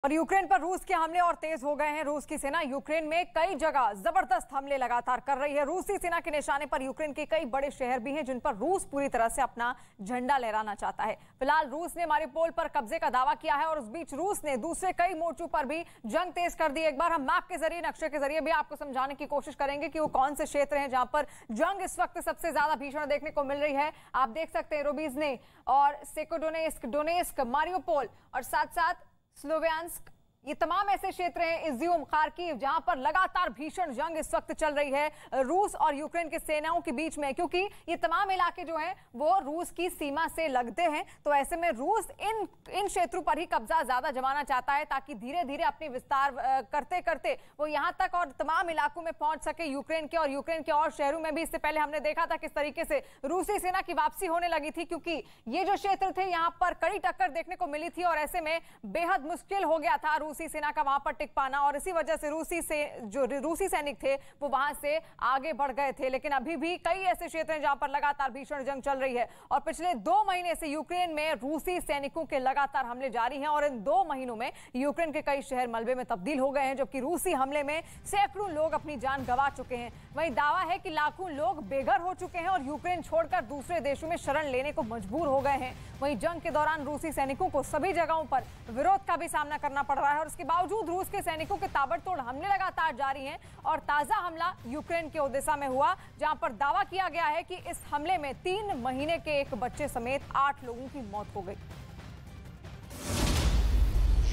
और यूक्रेन पर रूस के हमले और तेज हो गए हैं। रूस की सेना यूक्रेन में कई जगह जबरदस्त हमले लगातार कर रही है। रूसी सेना के निशाने पर यूक्रेन के कई बड़े शहर भी हैं जिन पर रूस पूरी तरह से अपना झंडा लहराना चाहता है। फिलहाल रूस ने मारिउपोल पर कब्जे का दावा किया है और उस बीच रूस ने दूसरे कई मोर्चों पर भी जंग तेज कर दी। एक बार हम मैप के जरिए, नक्शे के जरिए भी आपको समझाने की कोशिश करेंगे कि वो कौन से क्षेत्र हैं जहां पर जंग इस वक्त सबसे ज्यादा भीषण देखने को मिल रही है। आप देख सकते हैं रोबीजने और सेकोडोनेस्क, डोनेस्क, मारिउपोल और साथ साथ स्लोवियांस्क, ये तमाम ऐसे क्षेत्र हैं, इज्यूम, खार्किव, जहां पर लगातार भीषण जंग इस वक्त चल रही है रूस और यूक्रेन के सेनाओं के बीच में, क्योंकि ये तमाम इलाके जो हैं वो रूस की सीमा से लगते हैं। तो ऐसे में रूस इन क्षेत्रों पर ही कब्जा ज्यादा जमाना चाहता है ताकि धीरे धीरे अपनी विस्तार करते करते वो यहां तक और तमाम इलाकों में पहुंच सके यूक्रेन के और शहरों में भी। इससे पहले हमने देखा था किस तरीके से रूसी सेना की वापसी होने लगी थी, क्योंकि ये जो क्षेत्र थे यहां पर कड़ी टक्कर देखने को मिली थी और ऐसे में बेहद मुश्किल हो गया था रूसी सेना का वहां पर टिक पाना। और इसी वजह से रूसी सैनिक थे वो वहां से आगे बढ़ गए थे। लेकिन अभी भी कई ऐसे क्षेत्र हैं जहां पर लगातार भीषण जंग चल रही है और पिछले 2 महीने से यूक्रेन में रूसी सैनिकों के लगातार हमले जारी हैं और इन 2 महीनों में यूक्रेन के कई शहर मलबे में तब्दील हो गए हैं, जबकि रूसी हमले में सैकड़ों लोग अपनी जान गंवा चुके हैं। वहीं दावा है कि लाखों लोग बेघर हो चुके हैं और यूक्रेन छोड़कर दूसरे देशों में शरण लेने को मजबूर हो गए हैं। वहीं जंग के दौरान रूसी सैनिकों को सभी जगहों पर विरोध का भी सामना करना पड़ रहा है और इसके बावजूद रूस के सैनिकों के ताबड़तोड़ हमले लगातार जारी हैं। और ताजा हमला यूक्रेन के ओदेसा में हुआ, जहां पर दावा किया गया है कि इस हमले में 3 महीने के एक बच्चे समेत 8 लोगों की मौत हो गई।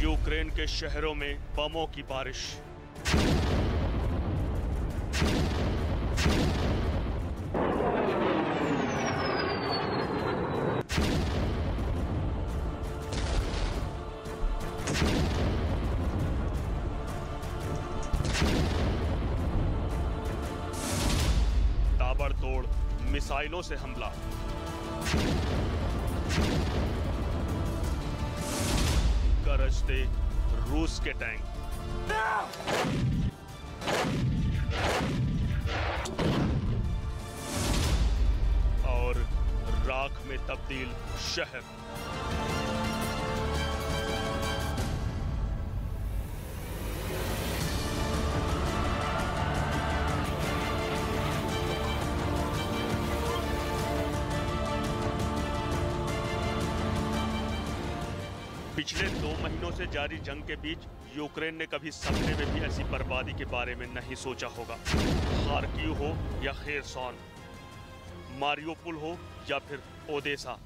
यूक्रेन के शहरों में बमों की बारिश। ताबड़तोड़ मिसाइलों से हमला। गरजते रूस के टैंक। और राख में तब्दील शहर। पिछले 2 महीनों से जारी जंग के बीच यूक्रेन ने कभी सपने में भी ऐसी बर्बादी के बारे में नहीं सोचा होगा। खार्किव हो या खेरसॉन, मारिउपोल हो या फिर ओदेसा,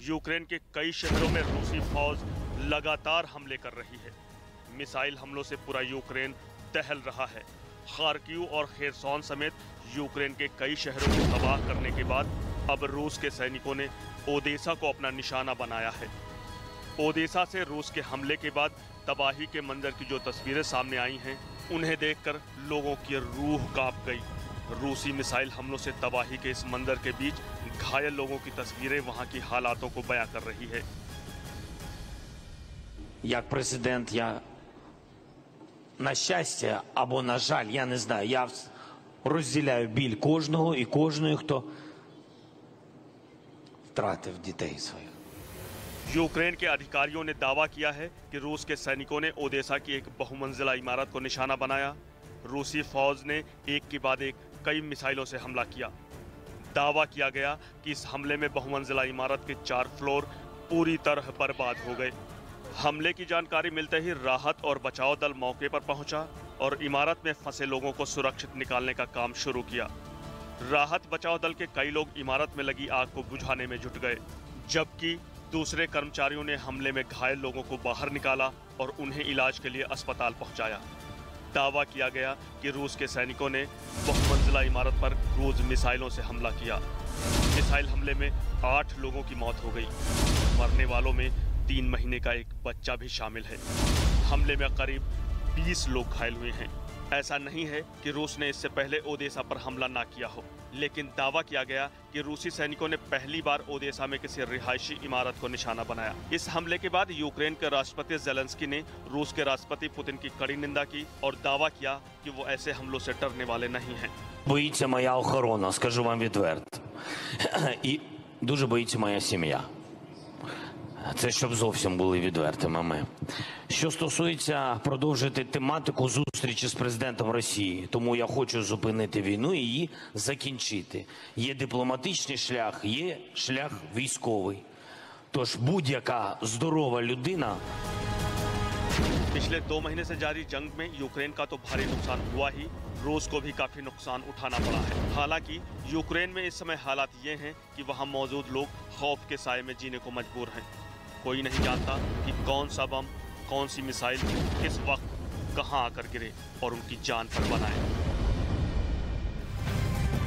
यूक्रेन के कई शहरों में रूसी फौज लगातार हमले कर रही है। मिसाइल हमलों से पूरा यूक्रेन दहल रहा है। खार्किव और खेरसॉन समेत यूक्रेन के कई शहरों को तबाह करने के बाद अब रूस के सैनिकों ने ओदेसा को अपना निशाना बनाया है। ओदेसा से रूस के हमले के बाद तबाही के मंजर की जो तस्वीरें सामने आई हैं, उन्हें देखकर लोगों की रूह कांप गई। रूसी मिसाइल हमलों से तबाही के इस मंजर के बीच घायल लोगों की तस्वीरें वहां की हालातों को बयां कर रही है। Як президент, я на щастя або на жаль, я не знаю, я розділяю біль кожного і кожної, хто втратив дітей своїх. यूक्रेन के अधिकारियों ने दावा किया है कि रूस के सैनिकों ने ओदेसा की एक बहुमंजिला इमारत को निशाना बनाया। रूसी फौज ने एक के बाद एक कई मिसाइलों से हमला किया। दावा किया गया कि इस हमले में बहुमंजिला इमारत के 4 फ्लोर पूरी तरह बर्बाद हो गए। हमले की जानकारी मिलते ही राहत और बचाव दल मौके पर पहुंचा और इमारत में फंसे लोगों को सुरक्षित निकालने का काम शुरू किया। राहत बचाव दल के कई लोग इमारत में लगी आग को बुझाने में जुट गए, जबकि दूसरे कर्मचारियों ने हमले में घायल लोगों को बाहर निकाला और उन्हें इलाज के लिए अस्पताल पहुंचाया। दावा किया गया कि रूस के सैनिकों ने बहुमंजिला इमारत पर क्रूज मिसाइलों से हमला किया। मिसाइल हमले में 8 लोगों की मौत हो गई। मरने वालों में 3 महीने का एक बच्चा भी शामिल है। हमले में करीब 20 लोग घायल हुए हैं। ऐसा नहीं है कि रूस ने इससे पहले ओदेसा पर हमला ना किया हो, लेकिन दावा किया गया कि रूसी सैनिकों ने पहली बार ओदेसा में किसी रिहायशी इमारत को निशाना बनाया। इस हमले के बाद यूक्रेन के राष्ट्रपति ज़ेलेंस्की ने रूस के राष्ट्रपति पुतिन की कड़ी निंदा की और दावा किया कि वो ऐसे हमलों से डरने वाले नहीं हैं। Боїться моя охорона, скажу вам відверто. І дуже боїться моя сім'я. Це щоб зовсім були відвертими ми. Що стосується продовжити тематику зустрічі з президентом Росії, тому я хочу зупинити війну і її закінчити. Є дипломатичний шлях, є шлях військовий. Тож будь-яка здорова людина पिछले 2 महीने से जारी जंग में यूक्रेन का तो भारी नुकसान हुआ ही, रूस को भी काफी नुकसान उठाना पड़ा है। हालांकि यूक्रेन में इस समय हालात ये हैं कि वहां मौजूद लोग खौफ के साए में जीने को मजबूर हैं। कोई नहीं जानता कि कौन सा बम, कौन सी मिसाइल किस वक्त कहां आकर गिरे और उनकी जान पर बनाए।